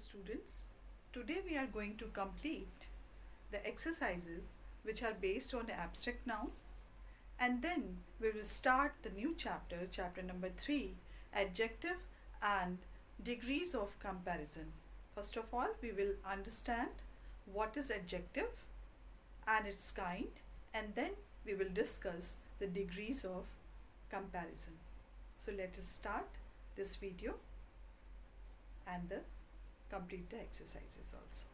students. Today we are going to complete the exercises which are based on abstract noun, and then we will start the new chapter, chapter number 3, adjective and degrees of comparison. First of all, we will understand what is adjective and its kind, and then we will discuss the degrees of comparison. So let us start this video and complete the exercises also.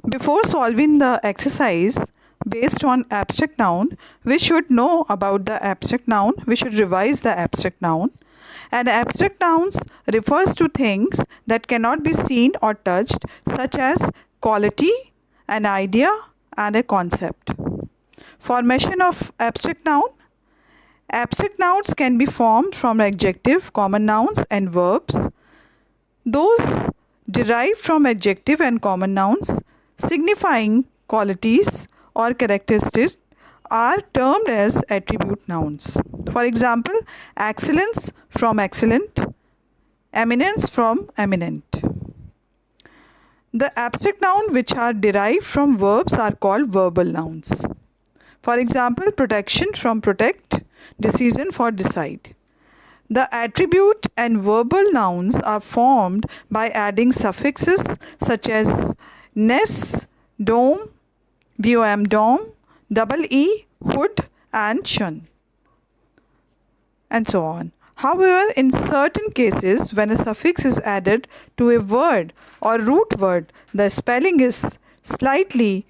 Before solving the exercise based on abstract noun, we should know about the abstract noun. We should revise the abstract noun. And abstract nouns refers to things that cannot be seen or touched, such as quality, an idea, and a concept. Formation of abstract noun. Abstract nouns can be formed from adjective, common nouns, and verbs. Those derived from adjective and common nouns signifying qualities or characteristics are termed as attribute nouns. For example, excellence from excellent, eminence from eminent. The abstract nouns which are derived from verbs are called verbal nouns. For example, protection from protect, decision for decide. The attribute and verbal nouns are formed by adding suffixes such as ness, dome, dom, double e, hood, and shun, and so on. However, in certain cases, when a suffix is added to a word or root word, the spelling is slightly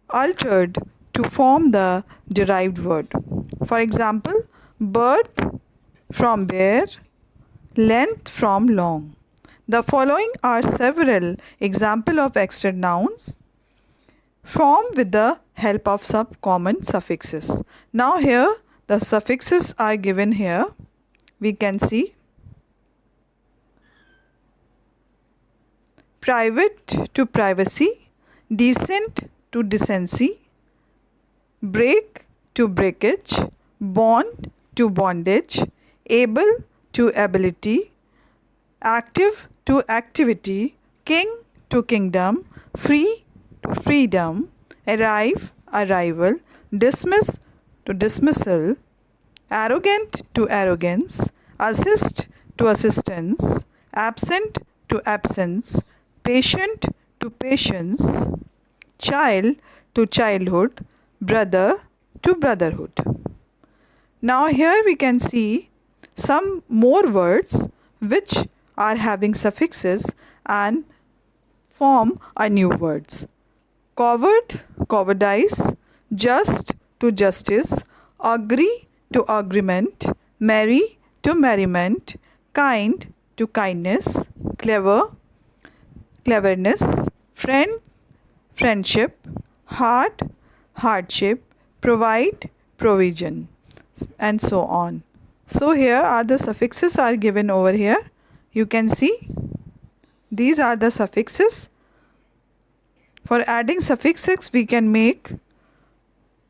altered to form the derived word. For example, birth from bear, length from long. The following are several examples of extra nouns formed with the help of some common suffixes. Now here the suffixes are given here. We can see private to privacy, decent to decency, break to breakage, bond to bondage, able to ability, active to activity, king to kingdom, free to freedom, arrive, arrival, dismiss to dismissal, arrogant to arrogance, assist to assistance, absent to absence, patient to patience, child to childhood, brother to brotherhood. Now here we can see some more words which are having suffixes and form a new words. Coward, cowardice, just to justice, agree to agreement, merry to merriment, kind to kindness, clever, cleverness, friend, friendship, hard, hardship, provide, provision, and so on. So here are the suffixes are given over here. You can see these are the suffixes. For adding suffixes, we can make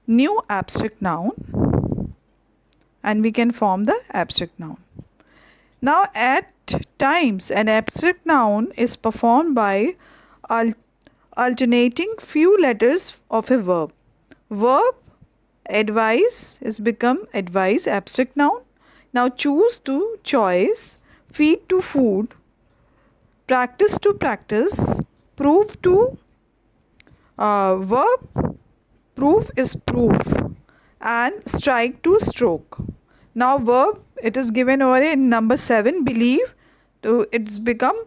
new abstract noun and we can form the abstract noun. Now at times an abstract noun is performed by alternating few letters of a verb. Verb advise is become advise, abstract noun. Now choose to choice, feed to food, practice to practice, prove to verb, proof is proof, and strike to stroke. Now verb, it is given over in number 7, believe, to it's become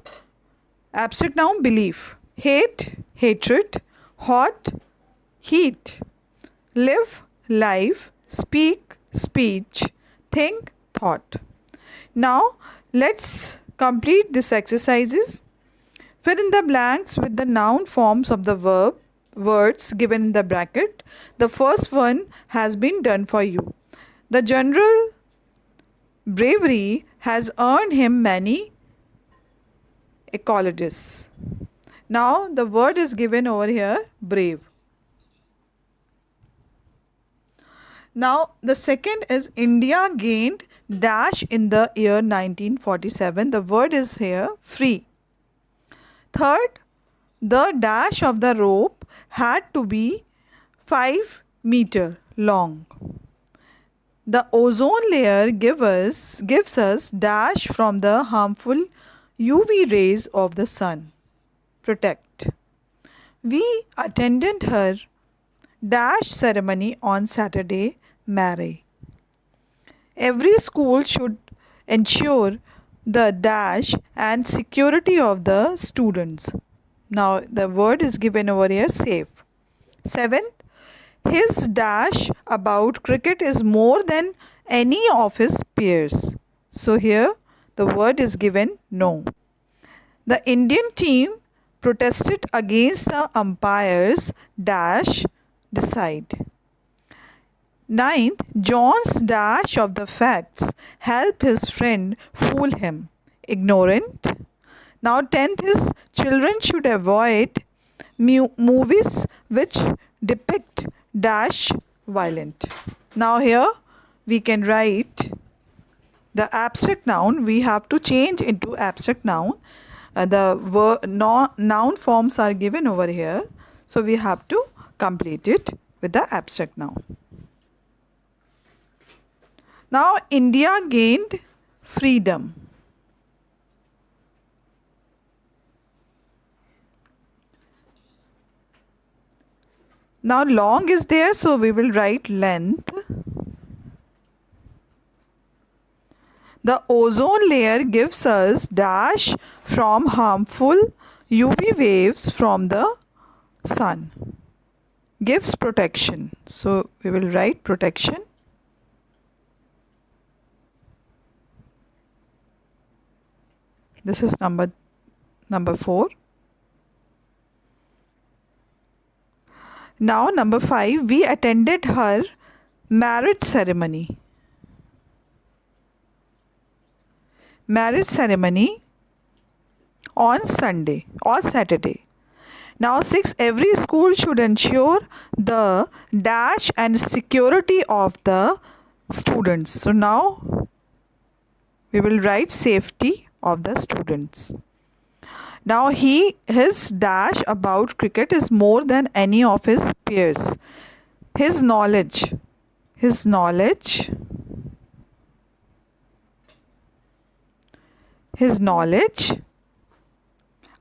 abstract noun belief. Hate, hatred, hot, heat, live, life, speak, speech, think, thought. Now let's complete this exercises. Fill in the blanks with the noun forms of the verb words given in the bracket. The first one has been done for you. The general bravery has earned him many accolades. Now the word is given over here, brave. Now, the second is India gained dash in the year 1947. The word is here free. Third, the dash of the rope had to be 5 meter long. The ozone layer gives us dash from the harmful UV rays of the sun. Protect. We attended her dash ceremony on Saturday, Mary. Every school should ensure the dash and security of the students. Now the word is given over here safe. Seventh, his dash about cricket is more than any of his peers. So here the word is given no. The Indian team protested against the umpire's dash decide. Ninth, John's dash of the facts help his friend fool him. Ignorant. Now 10th is children should avoid movies which depict dash violent. Now here we can write the abstract noun. We have to change into abstract noun. Noun forms are given over here. So we have to complete it with the abstract noun. Now India gained freedom. Now long is there, so we will write length. The ozone layer gives us dash from harmful UV waves from the sun. Gives protection. So we will write protection. This is number 4. Now number 5, we attended her marriage ceremony. Marriage ceremony on Sunday or Saturday. Now 6, every school should ensure the dash and security of the students. So now we will write safety of the students. Now his dash about cricket is more than any of his peers. His knowledge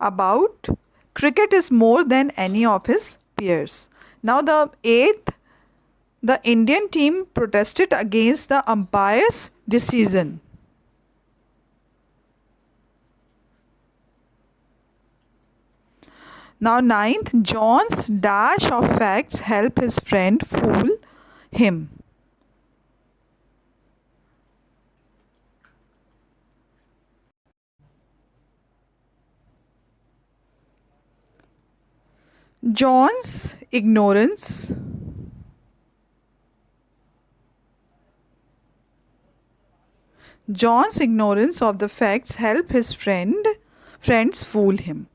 about cricket is more than any of his peers. Now the 8th, the Indian team protested against the umpire's decision. Now 9th, John's dash of facts help his friend fool him. John's ignorance of the facts help his friends fool him.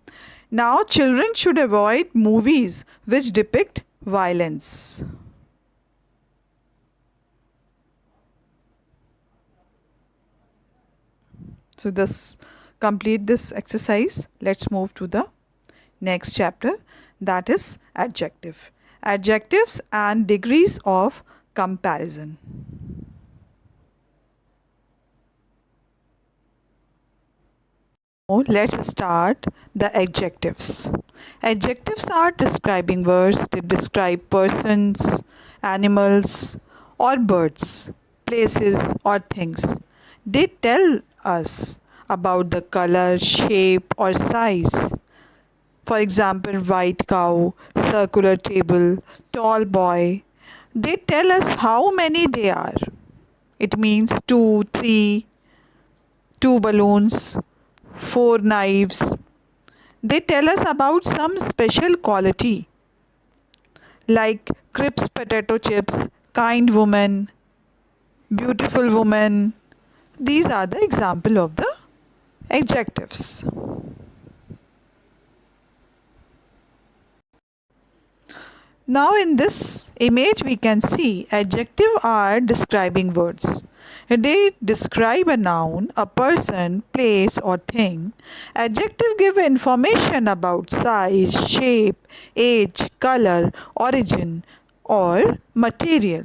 Now children should avoid movies which depict violence. So complete this exercise. Let's move to the next chapter, that is adjective. Adjectives and degrees of comparison. Now let's start the adjectives. Adjectives are describing words. They describe persons, animals or birds, places or things. They tell us about the color, shape or size. For example, white cow, circular table, tall boy. They tell us how many they are. It means 2, 3, 2 balloons, 4 knives. They tell us about some special quality like crisp potato chips, kind woman, beautiful woman. These are the example of the adjectives. Now in this image we can see adjectives are describing words. They describe a noun, a person, place or thing. Adjectives give information about size, shape, age, color, origin or material.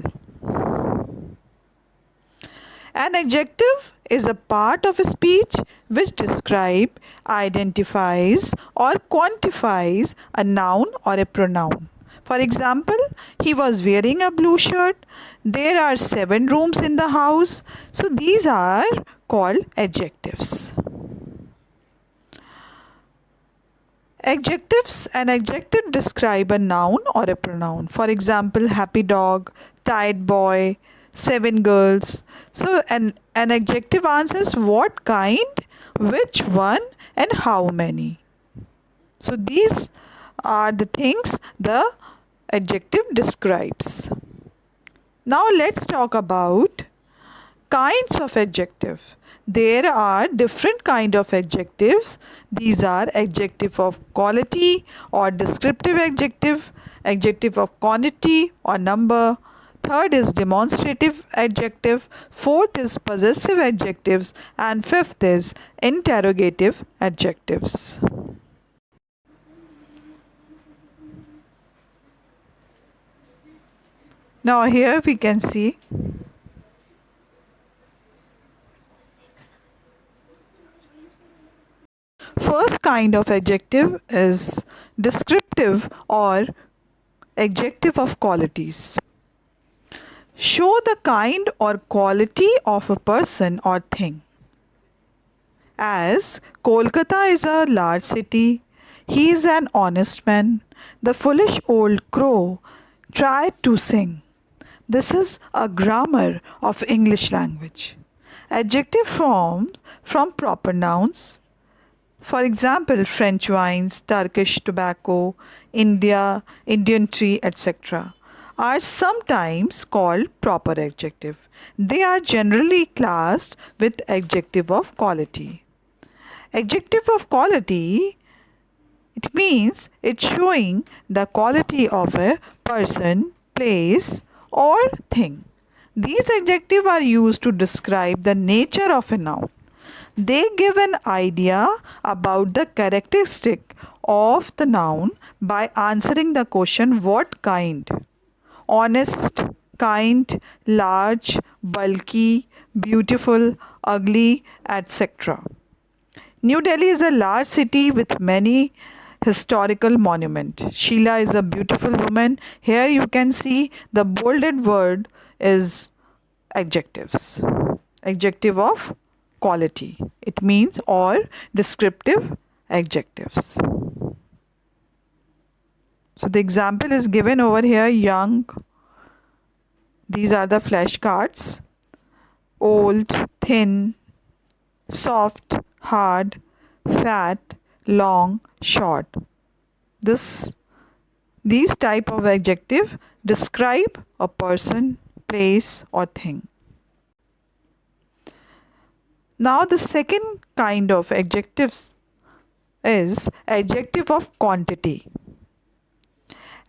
An adjective is a part of a speech which describes, identifies or quantifies a noun or a pronoun. For example, he was wearing a blue shirt. There are 7 rooms in the house. So these are called adjectives. Adjectives. An adjective describe a noun or a pronoun. For example, happy dog, tired boy, 7 girls. So an adjective answers what kind, which one and how many. So these are the things the adjective describes. Now let's talk about kinds of adjective. There are different kind of adjectives. These are adjective of quality or descriptive adjective, adjective of quantity or number. Third is demonstrative adjective. Fourth is possessive adjectives. And fifth is interrogative adjectives. Now here we can see first kind of adjective is descriptive or adjective of qualities. Show the kind or quality of a person or thing. As Kolkata is a large city, he is an honest man. The foolish old crow tried to sing. This is a grammar of English language. Adjective forms from proper nouns. For example, French wines, Turkish tobacco, India, Indian tree, etc. are sometimes called proper adjective. They are generally classed with adjective of quality. Adjective of quality, it means it's showing the quality of a person, place or thing. These adjectives are used to describe the nature of a noun. They give an idea about the characteristic of the noun by answering the question what kind. Honest, kind, large, bulky, beautiful, ugly, etc. New Delhi is a large city with many historical monuments. Sheila is a beautiful woman. Here you can see the bolded word is adjectives. Adjective of quality. It means or descriptive adjectives. So the example is given over here. Young. These are the flashcards. Old, thin, soft, hard, fat, long, short. These type of adjective describe a person, place or thing. Now the second kind of adjectives is adjective of quantity.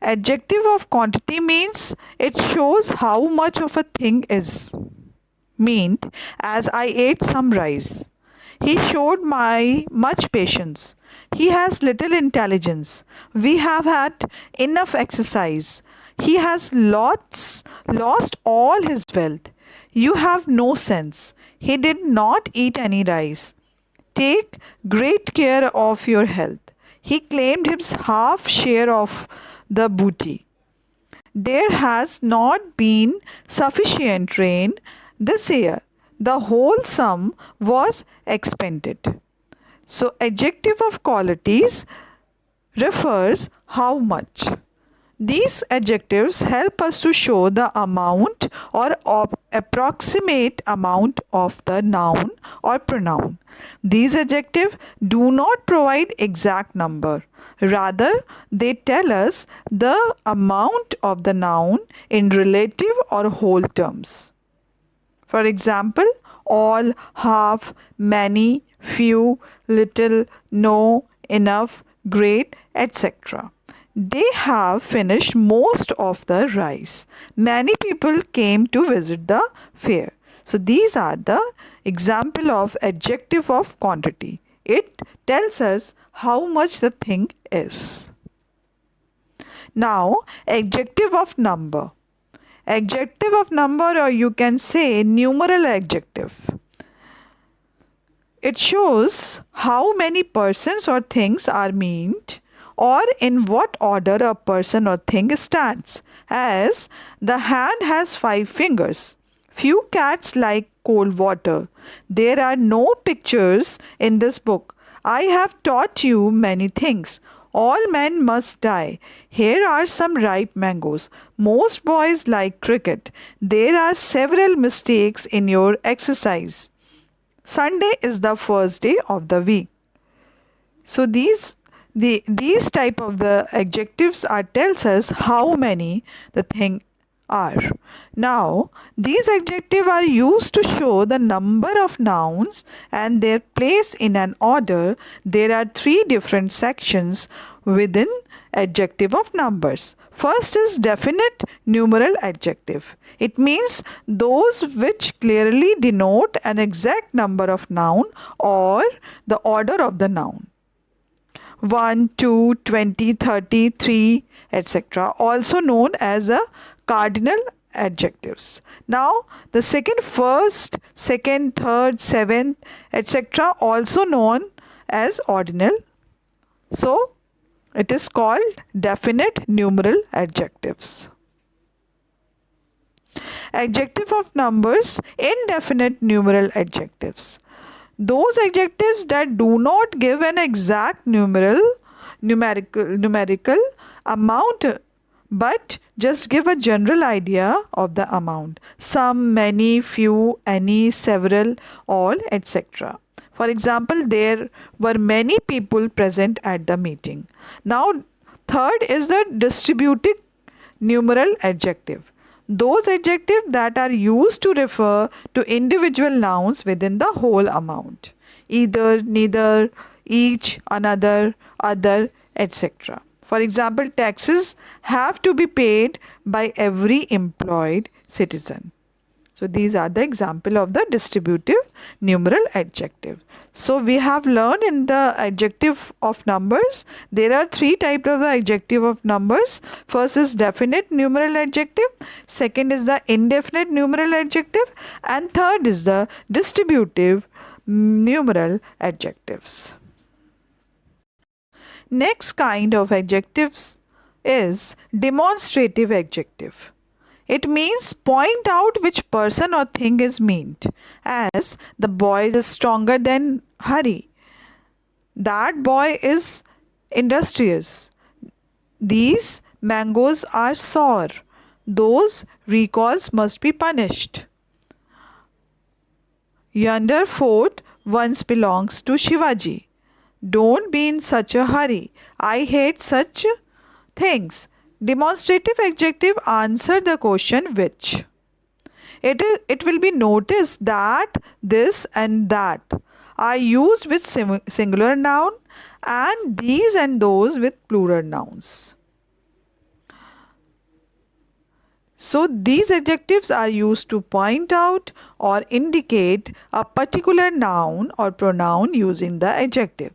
Adjective of quantity means it shows how much of a thing is. Meant as I ate some rice. He showed my much patience. He has little intelligence. We have had enough exercise. He has lost all his wealth. You have no sense. He did not eat any rice. Take great care of your health. He claimed his half share of the booty. There has not been sufficient rain this year. The whole sum was expended. So adjective of qualities refers how much. These adjectives help us to show the amount or approximate amount of the noun or pronoun. These adjectives do not provide exact number. Rather, they tell us the amount of the noun in relative or whole terms. For example, all, half, many, few, little, no, enough, great, etc. They have finished most of the rice. Many people came to visit the fair. So these are the example of adjective of quantity. It tells us how much the thing is. Now, adjective of number. Adjective of number, or you can say numeral adjective. It shows how many persons or things are meant, or in what order a person or thing stands. As the hand has 5 fingers. Few cats like cold water. There are no pictures in this book. I have taught you many things. All men must die. Here are some ripe mangoes. Most boys like cricket. There are several mistakes in your exercise. Sunday is the first day of the week. So these type of the adjectives are tells us how many the thing are. Now these adjectives are used to show the number of nouns and their place in an order. There are 3 different sections within adjective of numbers. First is definite numeral adjective. It means those which clearly denote an exact number of noun or the order of the noun. 1, 2, 20, 30, 3, etc. Also known as a cardinal adjectives. Now the second, first, second, third, seventh, etc. also known as ordinal. So it is called definite numeral adjectives. Adjective of numbers, indefinite numeral adjectives. Those adjectives that do not give an exact numerical amount, but just give a general idea of the amount. Some, many, few, any, several, all, etc. For example, there were many people present at the meeting. Now, third is the distributive numeral adjective. Those adjectives that are used to refer to individual nouns within the whole amount. Either, neither, each, another, other, etc. For example, taxes have to be paid by every employed citizen. So these are the example of the distributive numeral adjective. So we have learned in the adjective of numbers, there are 3 types of the adjective of numbers. First is definite numeral adjective, second is the indefinite numeral adjective, and third is the distributive numeral adjectives. Next kind of adjectives is demonstrative adjective. It means point out which person or thing is meant. As the boy is stronger than Hari. That boy is industrious. These mangoes are sour. Those recalls must be punished. Yonder fort once belongs to Shivaji. Don't be in such a hurry. I hate such things. Demonstrative adjective answer the question which. It will be noticed that this and that are used with singular noun and these and those with plural nouns. So these adjectives are used to point out or indicate a particular noun or pronoun using the adjective.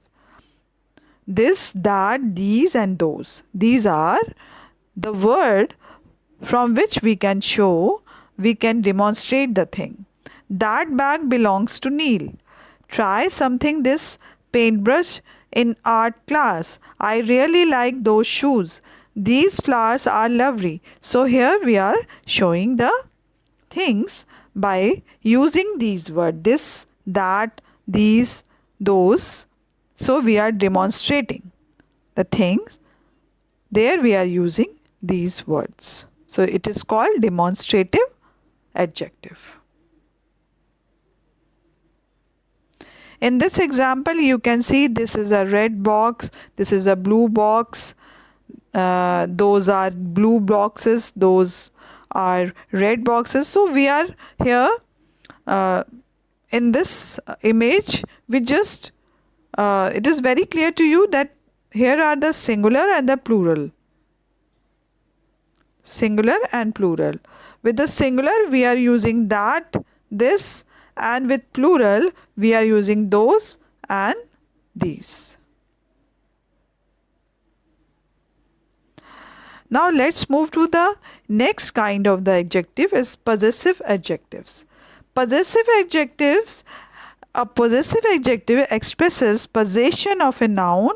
This, that, these and those. These are the word from which we can show, we can demonstrate the thing. That bag belongs to Neil. Try something this paintbrush in art class. I really like those shoes. These flowers are lovely. So here we are showing the things by using these words. This, that, these, those. So we are demonstrating the things. There we are using these words. So it is called demonstrative adjective. In this example, you can see this is a red box, this is a blue box, those are blue boxes, those are red boxes. So we are here in this image, we just, it is very clear to you that here are the singular and the plural. singular and plural. With the singular, we are using that, this, and with plural, we are using those and these. Now let's move to the next kind of the adjective is possessive adjectives. Possessive adjectives, a possessive adjective expresses possession of a noun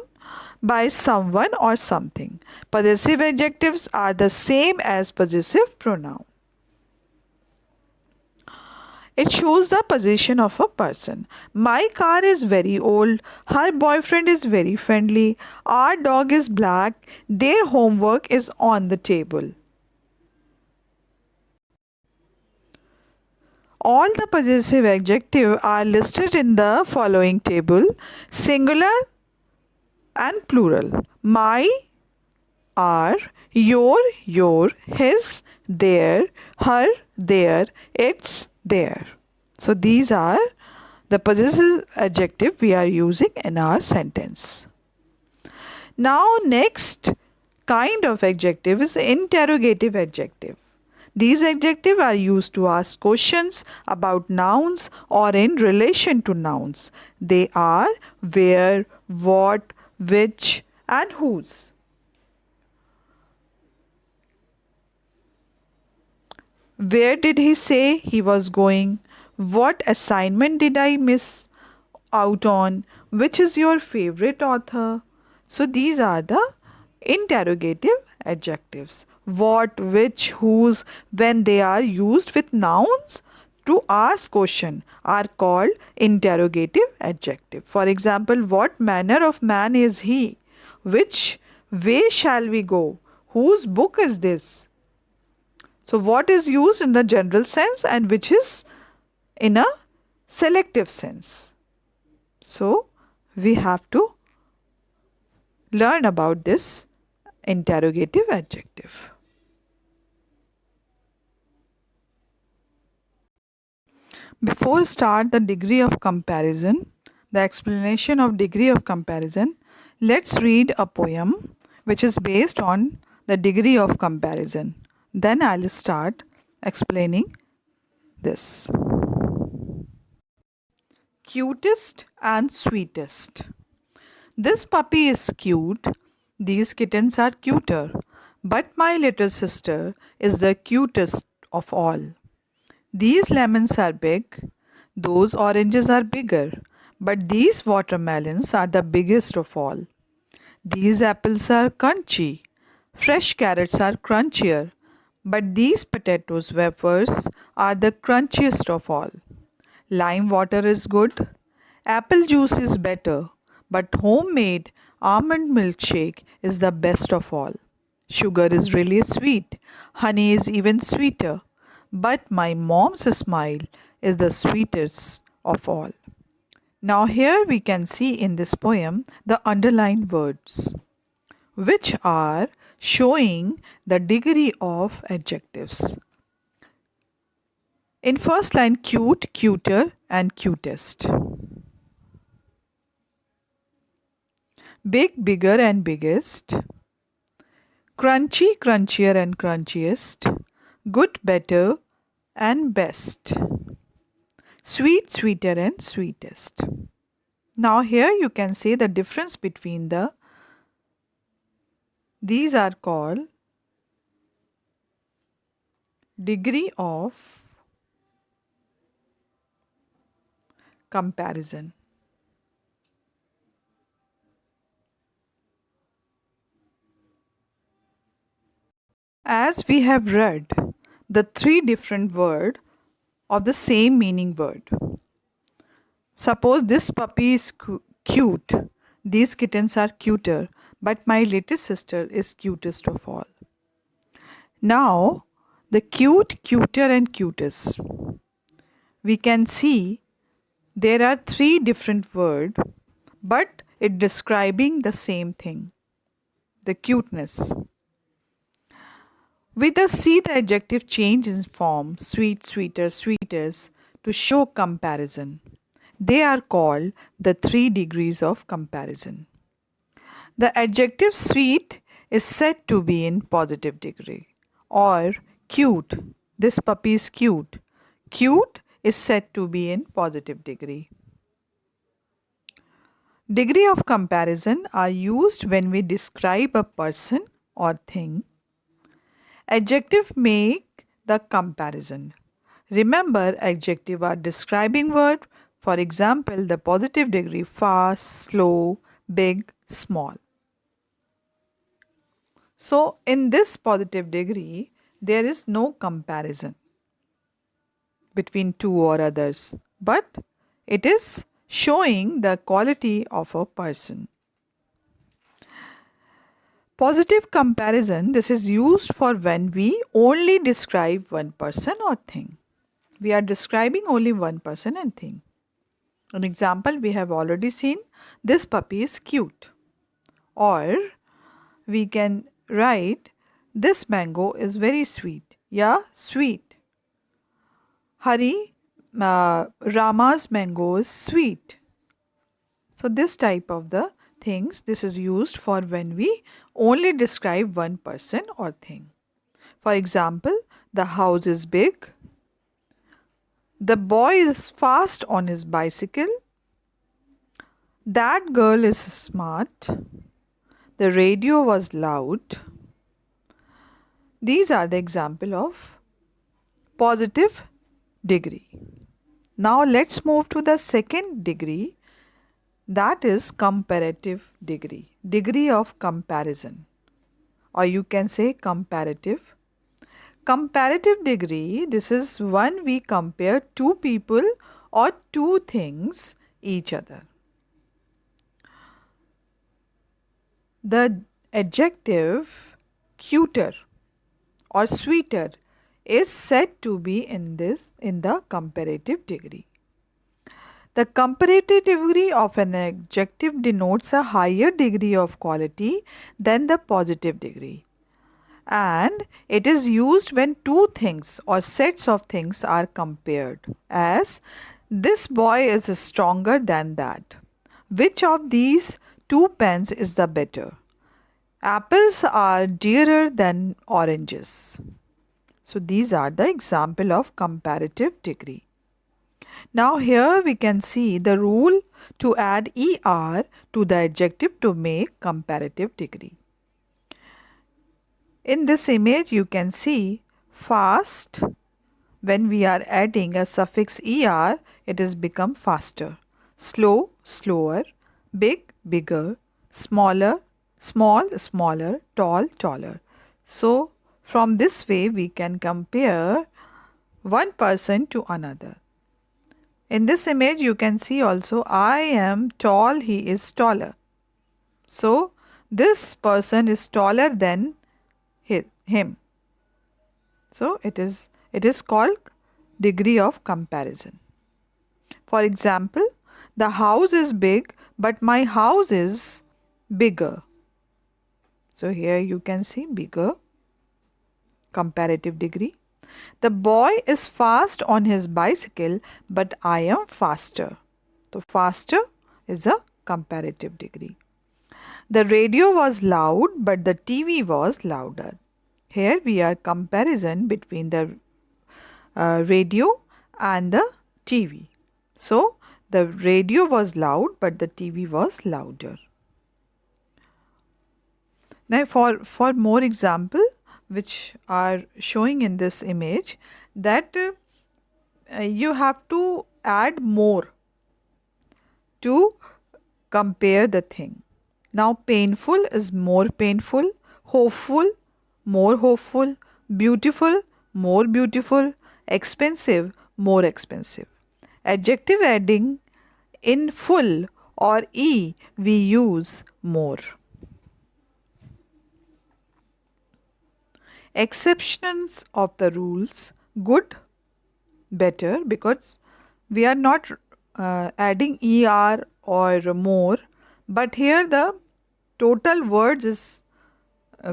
by someone or something. Possessive adjectives are the same as possessive pronoun. It shows the position of a person. My car is very old. Her boyfriend is very friendly. Our dog is black. Their homework is on the table. All the possessive adjectives are listed in the following table: singular and plural. My, our, your, his, their, her, their, its, their. So these are the possessive adjective we are using in our sentence. Now next kind of adjective is interrogative adjective. These adjectives are used to ask questions about nouns or in relation to nouns. They are where, what, which, and whose. Where did he say he was going? What assignment did I miss out on? Which is your favorite author? So these are the interrogative adjectives. What, which, whose, when they are used with nouns to ask question are called interrogative adjective. For example, what manner of man is he? Which way shall we go? Whose book is this? So what is used in the general sense and which is in a selective sense. So we have to learn about this interrogative adjective. Before start the degree of comparison, the explanation of degree of comparison, let's read a poem which is based on the degree of comparison. Then I'll start explaining this. Cutest and sweetest. This puppy is cute. These kittens are cuter. But my little sister is the cutest of all. These lemons are big. Those oranges are bigger. But these watermelons are the biggest of all. These apples are crunchy. Fresh carrots are crunchier. But these potatoes wafers are the crunchiest of all. Lime water is good. Apple juice is better. But homemade almond milkshake is the best of all. Sugar is really sweet. Honey is even sweeter. But my mom's smile is the sweetest of all. Now here we can see in this poem the underlined words, which are showing the degree of adjectives. In first line, cute, cuter, and cutest. Big, bigger, and biggest. Crunchy, crunchier, and crunchiest. Good, better, and best. Sweet, sweeter, and sweetest. Now here you can see the difference between these are called degree of comparison. As we have read the three different words of the same meaning word. Suppose this puppy is cute. These kittens are cuter, but my little sister is cutest of all. Now, the cute, cuter, and cutest. We can see there are three different words, but it describing the same thing, the cuteness. With the C, the adjective change in form, sweet, sweeter, sweetest, to show comparison. They are called the 3 degrees of comparison. The adjective sweet is said to be in positive degree, or cute. This puppy is cute. Cute is said to be in positive degree. Degree of comparison are used when we describe a person or thing. Adjective make the comparison. Remember, adjective are describing word. For example, the positive degree fast, slow, big, small. So, in this positive degree, there is no comparison between two or others, but it is showing the quality of a person. Positive comparison, this is used for when we only describe one person or thing. We are describing only one person and thing. An example we have already seen, this puppy is cute. Or we can write, this mango is very sweet. Yeah, sweet. Rama's mango is sweet. So this type of the things, this is used for when we only describe one person or thing. For example, the house is big. The boy is fast on his bicycle. That girl is smart. The radio was loud. These are the example of positive degree. Now let's move to the second degree, that is comparative degree. Degree of comparison, or you can say comparative. Comparative degree, this is when we compare two people or two things each other. The adjective cuter or sweeter is said to be in the comparative degree. The comparative degree of an adjective denotes a higher degree of quality than the positive degree. And it is used when two things or sets of things are compared, as this boy is stronger than that. Which of these two pens is the better? Apples are dearer than oranges. So these are the example of comparative degree. Now here we can see the rule to add er to the adjective to make comparative degree. In this image you can see fast, when we are adding a suffix er, it is become faster. Slow, slower. Big, bigger. Smaller, small, smaller. Tall, taller. So from this way we can compare one person to another. In this image you can see also I am tall, he is taller. So this person is taller than him. So it is called degree of comparison. For example, the house is big but my house is bigger. So here you can see bigger, comparative degree. The boy is fast on his bicycle but I am faster. So faster is a comparative degree. The radio was loud but the TV was louder. Here we are comparison between the radio and the TV. So the radio was loud but the TV was louder. Now for more example which are showing in this image, that you have to add more to compare the thing. Now painful is more painful, hopeful, more hopeful, beautiful, more beautiful, expensive, more expensive. Adjective adding in full or e we use more. Exceptions of the rules, good, better, because we are not adding er or more, but here the total words is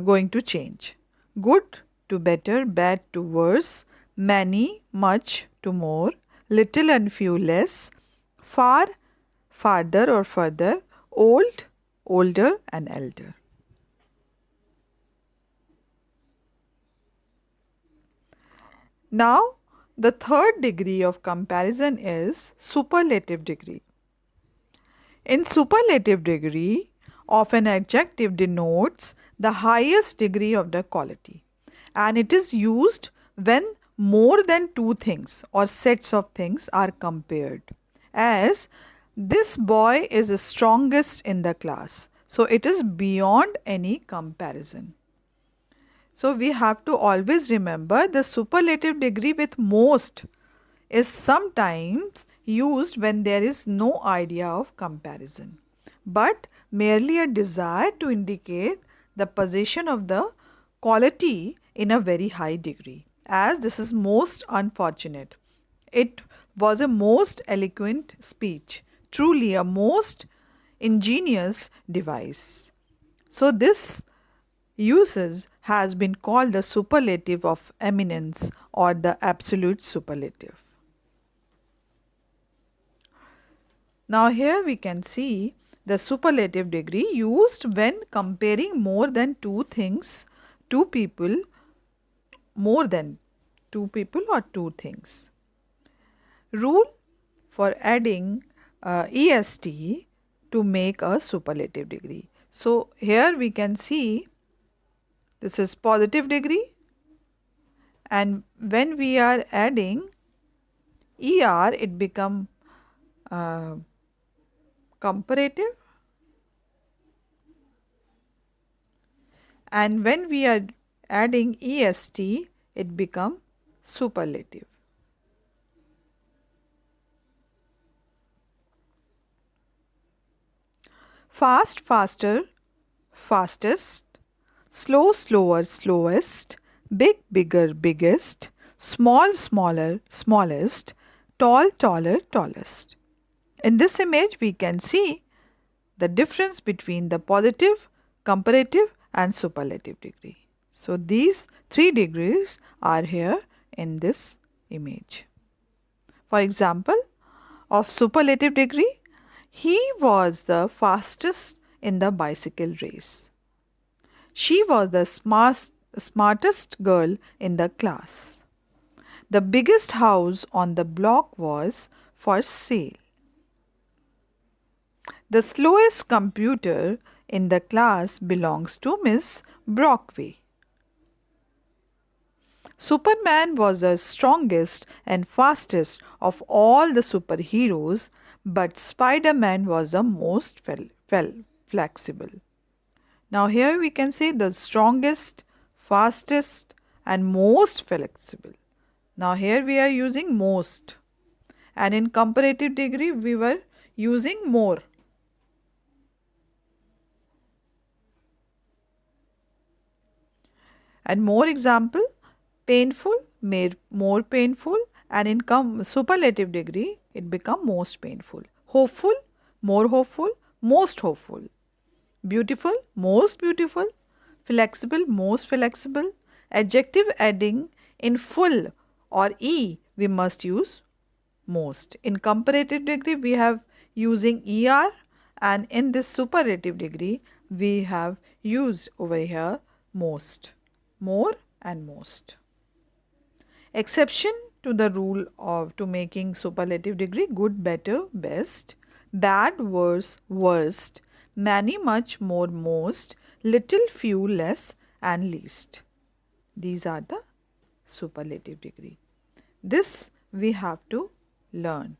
going to change. Good to better, bad to worse, many, much to more, little and few less, far, farther or further, old, older and elder. Now, the third degree of comparison is superlative degree. In superlative degree of an adjective denotes the highest degree of the quality, and it is used when more than two things or sets of things are compared. As this boy is the strongest in the class, so it is beyond any comparison. So we have to always remember the superlative degree with most is sometimes used when there is no idea of comparison, but merely a desire to indicate the position of the quality in a very high degree, as this is most unfortunate. It was a most eloquent speech, truly a most ingenious device. So, this uses has been called the superlative of eminence or the absolute superlative. Now here we can see the superlative degree used when comparing more than two things, two people, more than two people or two things. Rule for adding est to make a superlative degree. So here we can see this is positive degree, and when we are adding er it become comparative, and when we are adding est it become superlative. Fast, faster, fastest, slow, slower, slowest, big, bigger, biggest, small, smaller, smallest, tall, taller, tallest. In this image we can see the difference between the positive, comparative and superlative degree. So these three degrees are here in this image. For example, of superlative degree, he was the fastest in the bicycle race. She was the smartest girl in the class. The biggest house on the block was for sale. The slowest computer in the class belongs to Miss Brockway. Superman was the strongest and fastest of all the superheroes, but Spider-Man was the most flexible. Now here we can say the strongest, fastest and most flexible. Now here we are using most, and in comparative degree we were using more. And more example, painful, more painful, and in superlative degree it become most painful. Hopeful, more hopeful, most hopeful. Beautiful, most beautiful. Flexible, most flexible. Adjective adding in full or e we must use most. In comparative degree we have using er, and in this superlative degree we have used over here most, more and most. Exception to the rule of to making superlative degree: good, better, best, bad, worse, worst, many, much, more, most, little, few, less and least. These are the superlative degree. This we have to learn.